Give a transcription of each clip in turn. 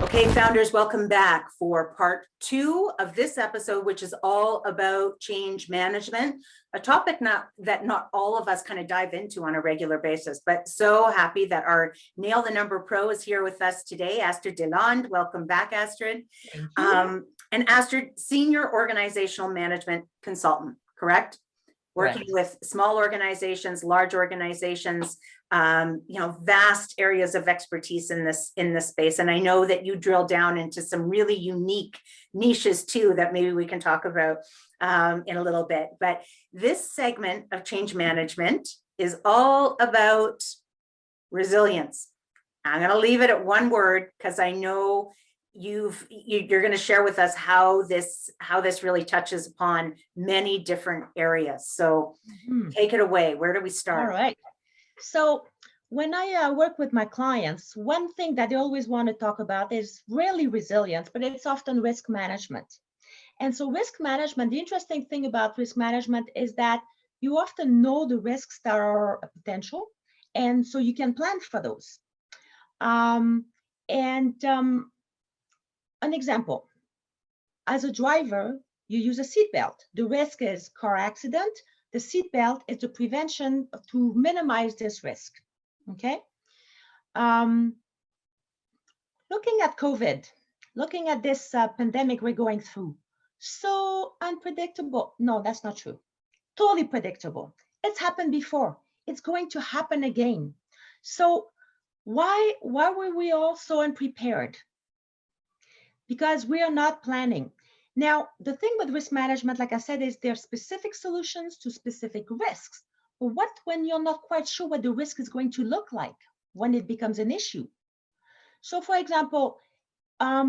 Okay, founders, welcome back for part 2 of this episode, which is all about change management, a topic that not all of us kind of dive into on a regular basis, but so happy that our Nail the Number Pro is here with us today, Astrid DesLandes. Welcome back, Astrid. Thank you. And Astrid, senior organizational management consultant, correct? Working with small organizations, large organizations, vast areas of expertise in this space. And I know that you drill down into some really unique niches too, that maybe we can talk about in a little bit. But this segment of change management is all about resilience. I'm going to leave it at one word because I know you're going to share with us how this really touches upon many different areas. So take it away. Where do we start? All right. So when I work with my clients, one thing that they always want to talk about is really resilience, but it's often risk management. And so risk management, the interesting thing about risk management is that you often know the risks that are potential, and so you can plan for those. An example, as a driver, you use a seatbelt. The risk is car accident. The seatbelt is the prevention to minimize this risk, okay? Looking at COVID, looking at this pandemic we're going through, so unpredictable. No, that's not true. Totally predictable. It's happened before. It's going to happen again. So why were we all so unprepared? Because we are not planning. Now, the thing with risk management, like I said, is there are specific solutions to specific risks. But what when you're not quite sure what the risk is going to look like when it becomes an issue? So for example, a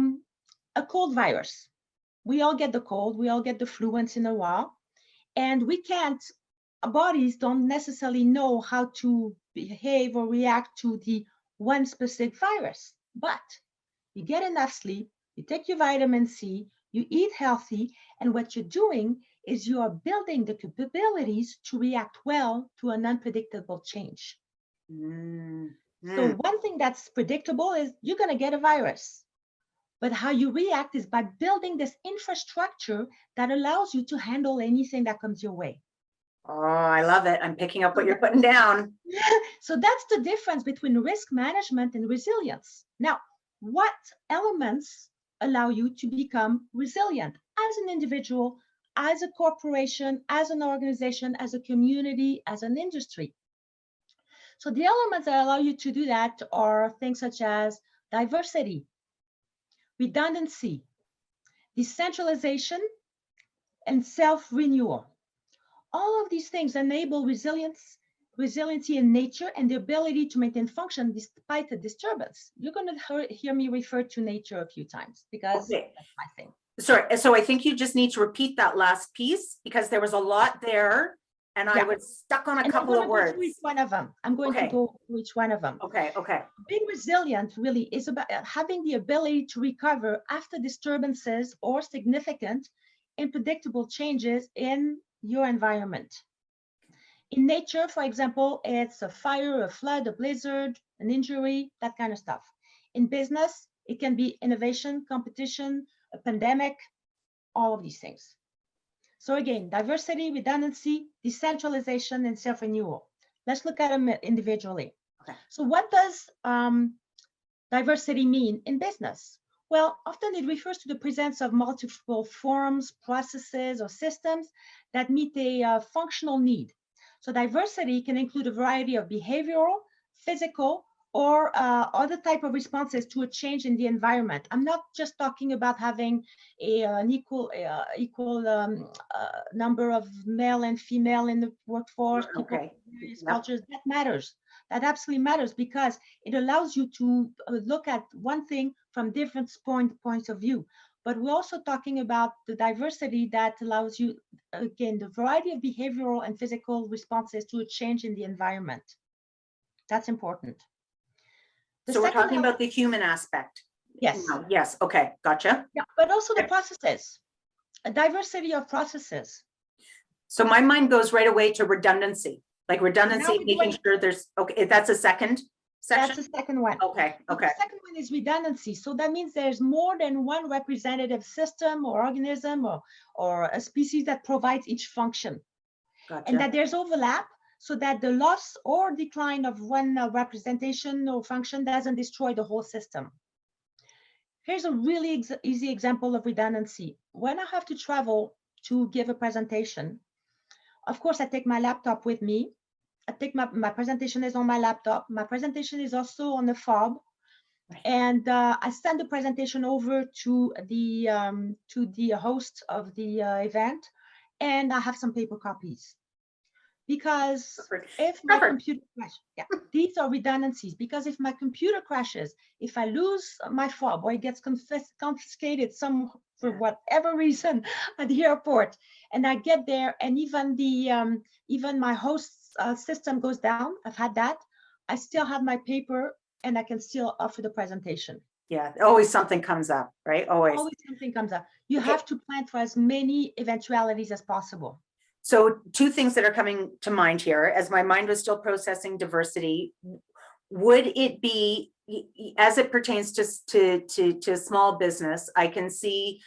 cold virus. We all get the cold, we all get the flu once in a while, and our bodies don't necessarily know how to behave or react to the one specific virus. But you get enough sleep, you take your vitamin C, you eat healthy, and what you're doing is you are building the capabilities to react well to an unpredictable change. So one thing that's predictable is you're going to get a virus. But how you react is by building this infrastructure that allows you to handle anything that comes your way. Oh, I love it. I'm picking up what you're putting down. So that's the difference between risk management and resilience. Now, what elements allow you to become resilient as an individual, as a corporation, as an organization, as a community, as an industry? So the elements that allow you to do that are things such as diversity, redundancy, decentralization, and self-renewal. All of these things enable resiliency in nature and the ability to maintain function despite a disturbance. You're going to hear me refer to nature a few times because that's my thing. Sorry, so I think you just need to repeat that last piece because there was a lot there and I was stuck on a couple of words. Go through each one of them. I'm going to go through each one of them. Okay. Being resilient really is about having the ability to recover after disturbances or significant unpredictable changes in your environment. In nature, for example, it's a fire, a flood, a blizzard, an injury, that kind of stuff. In business, it can be innovation, competition, a pandemic, all of these things. So again, diversity, redundancy, decentralization, and self-renewal. Let's look at them individually. Okay. So what does diversity mean in business? Well, often it refers to the presence of multiple forms, processes, or systems that meet a functional need. So diversity can include a variety of behavioral, physical, or other type of responses to a change in the environment. I'm not just talking about having an equal number of male and female in the workforce, people from various cultures. That matters. That absolutely matters because it allows you to look at one thing from different points of view. But we're also talking about the diversity that allows you, again, the variety of behavioral and physical responses to a change in the environment. That's important. So we're talking about the human aspect. Yes. No, yes. Okay. Gotcha. Yeah, but also the processes, a diversity of processes. So my mind goes right away to redundancy, like redundancy, making sure there's, okay, that's a second section? That's the second one. Okay, So okay. the second one is redundancy. So that means there's more than one representative system or organism or a species that provides each function. And that Gotcha. there's overlap so that the loss or decline of one representation or function doesn't destroy the whole system. Here's a really easy example of redundancy. When I have to travel to give a presentation, of course, I take my laptop with me. I take my presentation is on my laptop. My presentation is also on the fob. And I send the presentation over to the host of the event, and I have some paper copies. Because if my computer crashes, these are redundancies. Because if my computer crashes, if I lose my fob or it gets confiscated for whatever reason at the airport, and I get there, and even my host's system goes down, I've had that. I still have my paper, and I can still offer the presentation. Yeah, always something comes up, right? Always something comes up. You have to plan for as many eventualities as possible. So two things that are coming to mind here, as my mind was still processing diversity, would it be, as it pertains to small business, I can see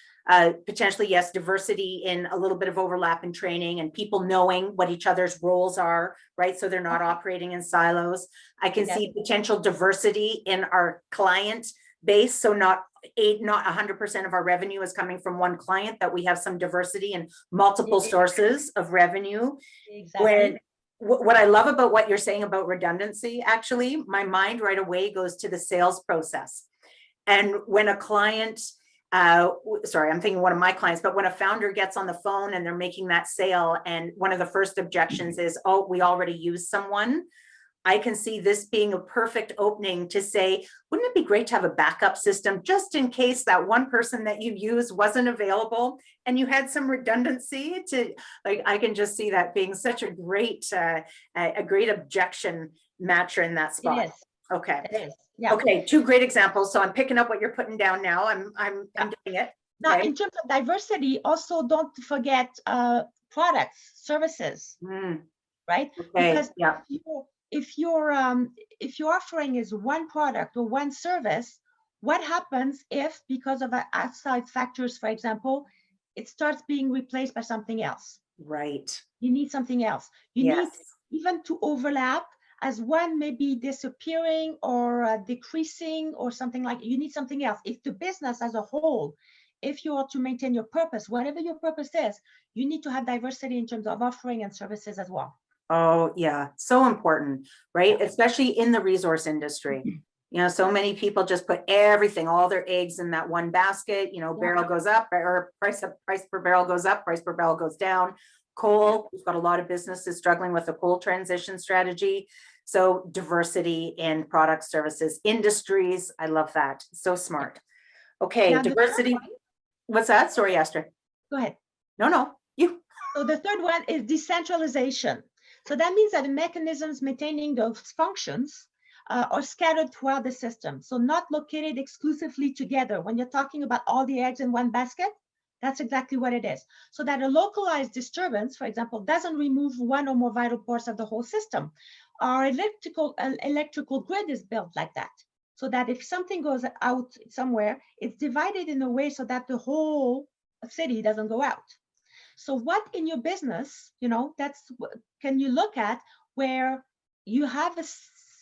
potentially, yes, diversity in a little bit of overlap in training and people knowing what each other's roles are, right? So they're not operating in silos. I can see potential diversity in our client base. So not 100% of our revenue is coming from one client, that we have some diversity and multiple sources of revenue. Exactly. What I love about what you're saying about redundancy, actually, my mind right away goes to the sales process. And when a client, sorry, I'm thinking one of my clients, but when a founder gets on the phone and they're making that sale, and one of the first objections is, oh, we already use someone. I can see this being a perfect opening to say, wouldn't it be great to have a backup system just in case that one person that you use wasn't available and you had some redundancy to, like, I can just see that being such a great objection matcher in that spot. It is. Okay. It is. Yeah. Okay. Two great examples. So I'm picking up what you're putting down now. I'm doing it. Now, Okay. in terms of diversity, also don't forget products, services, right? Okay. Because if your offering is one product or one service, what happens if, because of outside factors, for example, it starts being replaced by something else? Right. You need something else. You need even to overlap, as one may be disappearing or decreasing or something like, you need something else. If the business as a whole, if you are to maintain your purpose, whatever your purpose is, you need to have diversity in terms of offering and services as well. Oh, yeah. So important, right? Especially in the resource industry. You know, so many people just put everything, all their eggs in that one basket, you know, barrel goes up, or price per barrel goes up, price per barrel goes down. Coal, we've got a lot of businesses struggling with the coal transition strategy. So diversity in product, services, industries. I love that. So smart. Okay, now, diversity. What's that? Sorry, Astrid. Go ahead. No, you. So the third one is decentralization. So that means that the mechanisms maintaining those functions are scattered throughout the system. So not located exclusively together. When you're talking about all the eggs in one basket, that's exactly what it is. So that a localized disturbance, for example, doesn't remove one or more vital parts of the whole system. Our electrical grid is built like that. So that if something goes out somewhere, it's divided in a way so that the whole city doesn't go out. So what in your business, you know, can you look at where you have a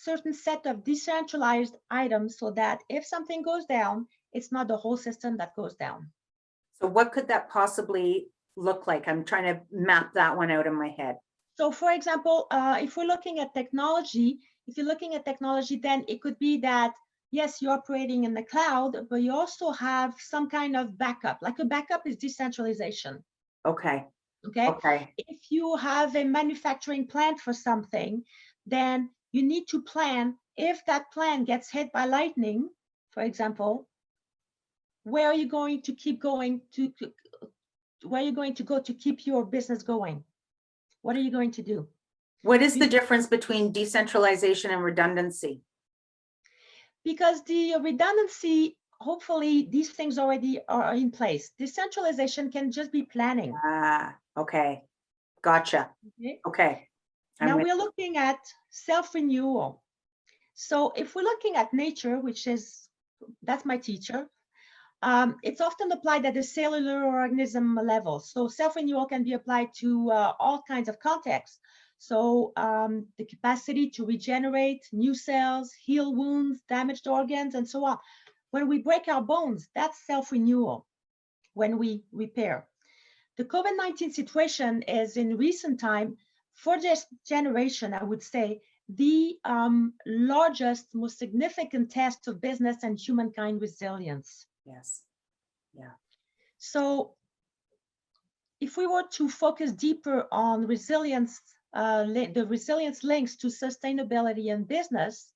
certain set of decentralized items so that if something goes down, it's not the whole system that goes down. So what could that possibly look like? I'm trying to map that one out in my head. So for example, if we're looking at technology, then it could be that, yes, you're operating in the cloud, but you also have some kind of backup. Like a backup is decentralization. Okay. If you have a manufacturing plant for something, then you need to plan, if that plant gets hit by lightning, for example, where are you going to keep going to, where are you going to go to keep your business going? What are you going to do? What is the difference between decentralization and redundancy? Because the redundancy, hopefully these things already are in place. Decentralization can just be planning. Okay. Gotcha. Okay. Now we're looking at self-renewal. So if we're looking at nature, that's my teacher, it's often applied at the cellular organism level. So self-renewal can be applied to all kinds of contexts. So the capacity to regenerate new cells, heal wounds, damaged organs, and so on. When we break our bones, that's self-renewal when we repair. The COVID-19 situation is in recent time, for this generation, I would say, the largest, most significant test of business and humankind resilience. Yes. Yeah. So if we were to focus deeper on resilience, the resilience links to sustainability and business,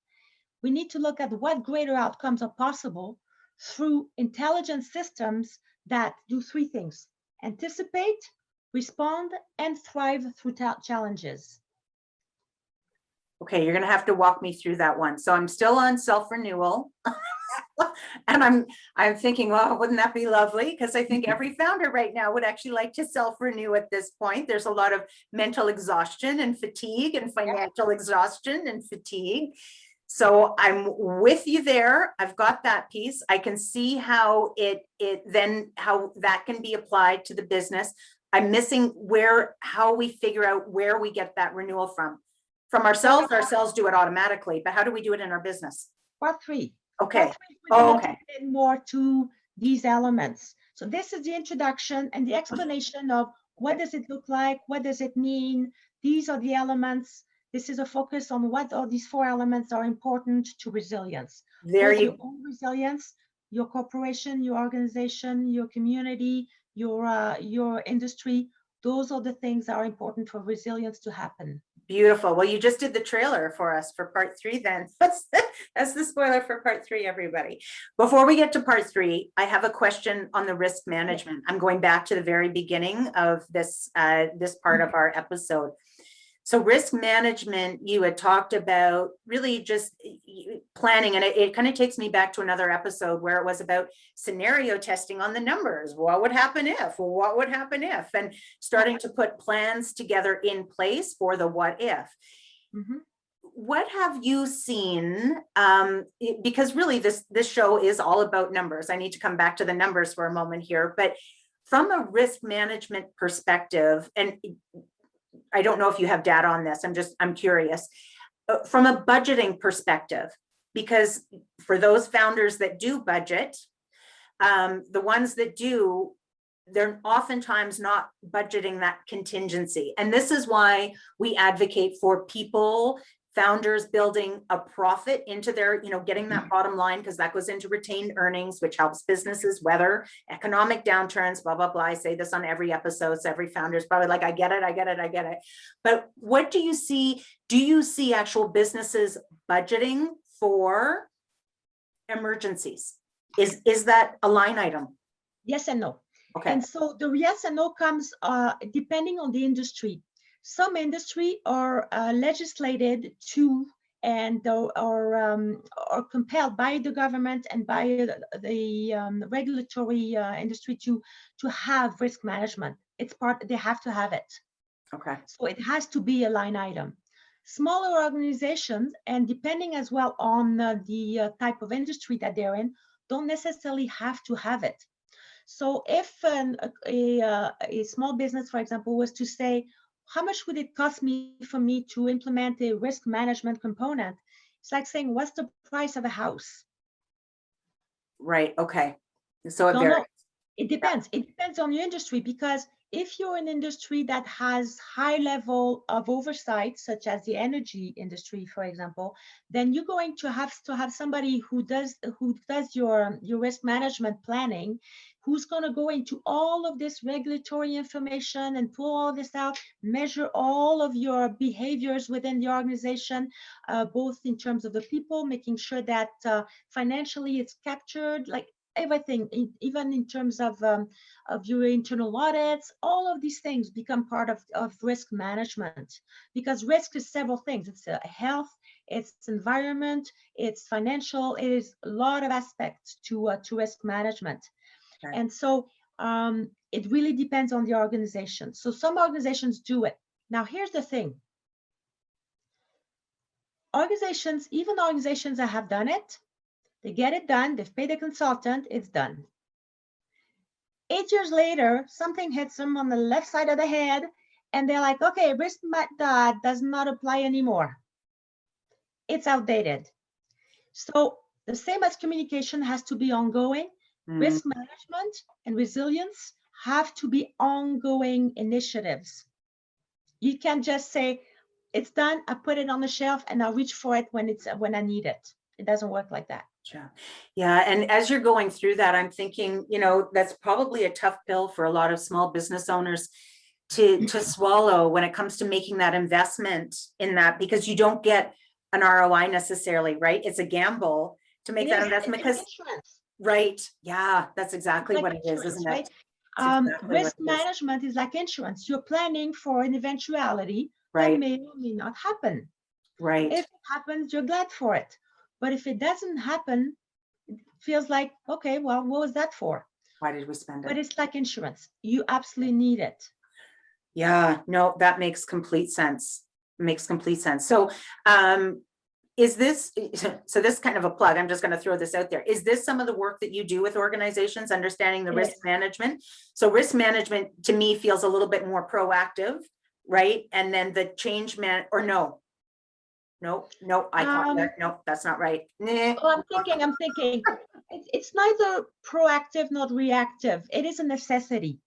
we need to look at what greater outcomes are possible through intelligent systems that do three things: anticipate, respond, and thrive through challenges. Okay, you're going to have to walk me through that one. So I'm still on self-renewal. And I'm thinking, well, wouldn't that be lovely? Because I think every founder right now would actually like to self-renew at this point. There's a lot of mental exhaustion and fatigue and financial exhaustion and fatigue. So I'm with you there. I've got that piece. I can see how how that can be applied to the business. I'm missing how we figure out where we get that renewal from. From ourselves, ourselves do it automatically, but how do we do it in our business? Part 3. Okay. Okay. More to these elements. So this is the introduction and the explanation of what does it look like? What does it mean? These are the elements. This is a focus on what are these 4 elements are important to resilience. There you go. Your own resilience, your corporation, your organization, your community, your industry. Those are the things that are important for resilience to happen. Beautiful. Well, you just did the trailer for us for part 3 then. That's the spoiler for part 3, everybody. Before we get to part 3, I have a question on the risk management. I'm going back to the very beginning of this part of our episode. So risk management, you had talked about really just planning, and it kind of takes me back to another episode where it was about scenario testing on the numbers. What would happen if? What would happen if? And starting to put plans together in place for the what if. Mm-hmm. What have you seen? Because really this show is all about numbers. I need to come back to the numbers for a moment here, but from a risk management perspective, and I don't know if you have data on this. I'm curious from a budgeting perspective, because for those founders that do budget, the ones that do, they're oftentimes not budgeting that contingency. And this is why we advocate for people, founders building a profit into their, getting that bottom line, because that goes into retained earnings, which helps businesses weather economic downturns, blah, blah, blah. I say this on every episode. So every founder is probably like, I get it. But what do you see? Do you see actual businesses budgeting for emergencies? Is that a line item? Yes and no. Okay. And so the yes and no comes depending on the industry. Some industry are legislated to and are compelled by the government and by the regulatory industry to have risk management. It's part, they have to have it. Okay. So it has to be a line item. Smaller organizations, and depending as well on the type of industry that they're in, don't necessarily have to have it. So if a small business, for example, was to say, how much would it cost me for me to implement a risk management component? It's like saying, what's the price of a house? Right. Okay. So it varies. No, it depends. Yeah. It depends on your industry, because if you're an industry that has high level of oversight, such as the energy industry, for example, then you're going to have somebody who does your risk management planning, who's going to go into all of this regulatory information and pull all this out, measure all of your behaviors within the organization, both in terms of the people, making sure that financially it's captured, like everything, even in terms of your internal audits. All of these things become part of risk management, because risk is several things. It's health, it's environment, it's financial, it is a lot of aspects to risk management. Okay. And so it really depends on the organization. So some organizations do it. Now, here's the thing. Organizations, even organizations that have done it, they get it done, they've paid a consultant, it's done. 8 years later, something hits them on the left side of the head, and they're like, okay, risk does not apply anymore. It's outdated. So the same as communication has to be ongoing, risk management and resilience have to be ongoing initiatives. You can't just say, it's done, I put it on the shelf and I'll reach for it when I need it. It doesn't work like that. Yeah. And as you're going through that, I'm thinking, that's probably a tough pill for a lot of small business owners to swallow when it comes to making that investment in that, because you don't get an ROI necessarily, right? It's a gamble to make that investment because, right. Yeah, that's exactly what it is, isn't it? Right? Risk management is like insurance. You're planning for an eventuality that may or may not happen. Right. If it happens, you're glad for it. But if it doesn't happen, it feels like, okay, well, what was that for? Why did we spend it? But it's like insurance. You absolutely need it. Yeah, no, that makes complete sense. Makes complete sense. So is this, so this is kind of a plug, I'm just going to throw this out there. Is this some of the work that you do with organizations, understanding the risk management? So risk management to me feels a little bit more proactive, right? And then the change no, I caught that. No, that's not right. Nah. Well, I'm thinking it's neither proactive nor reactive. It is a necessity.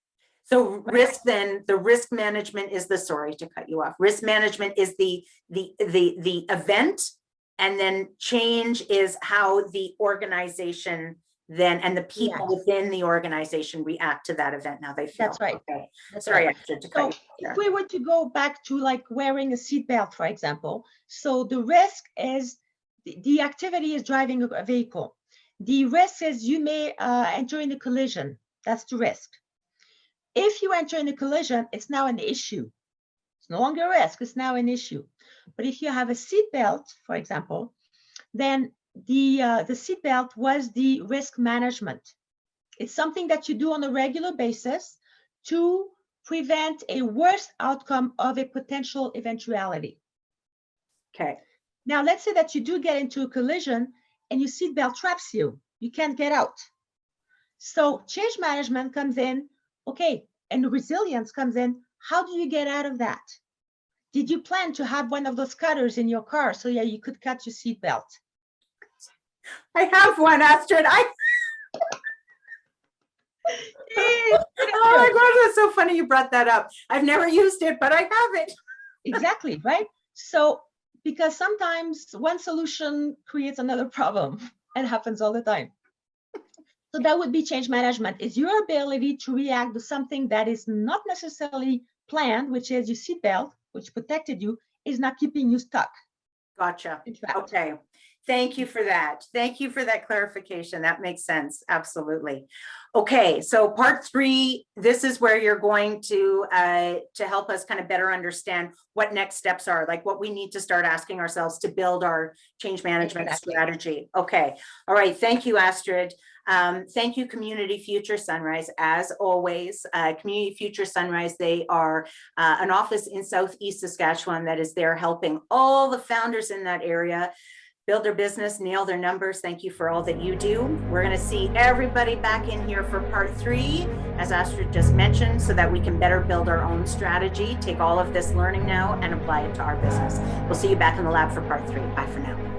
So risk, then the risk management is sorry to cut you off. Risk management is the event, and then change is how the organization then and the people within the organization react to that event. Now they feel. That's right. Okay. That's sorry, right. to cut you. If we were to go back to like wearing a seatbelt, for example, so the risk is the activity is driving a vehicle. The risk is you may enter in a collision. That's the risk. If you enter in a collision, it's now an issue. It's no longer a risk, it's now an issue. But if you have a seatbelt, for example, then the seatbelt was the risk management. It's something that you do on a regular basis to prevent a worse outcome of a potential eventuality. Okay. Now, let's say that you do get into a collision and your seatbelt traps you. You can't get out. So change management comes in, okay, and resilience comes in. How do you get out of that? Did you plan to have one of those cutters in your car so you could cut your seatbelt? I have one, Astrid. Oh my God, that's so funny you brought that up. I've never used it, but I have it. Exactly, right? So, because sometimes one solution creates another problem. It happens all the time. So that would be change management, is your ability to react to something that is not necessarily planned, which is your seatbelt, which protected you, is not keeping you stuck. Gotcha. Okay. Thank you for that. Thank you for that clarification. That makes sense. Absolutely. Okay. So part 3, this is where you're going to help us kind of better understand what next steps are, like what we need to start asking ourselves to build our change management strategy. Okay. All right. Thank you, Astrid. Thank you, Community Future Sunrise. As always, Community Future Sunrise, they are an office in Southeast Saskatchewan that is there helping all the founders in that area build their business, nail their numbers. Thank you for all that you do. We're going to see everybody back in here for part 3, as Astrid just mentioned, so that we can better build our own strategy, take all of this learning now and apply it to our business. We'll see you back in the lab for part 3. Bye for now.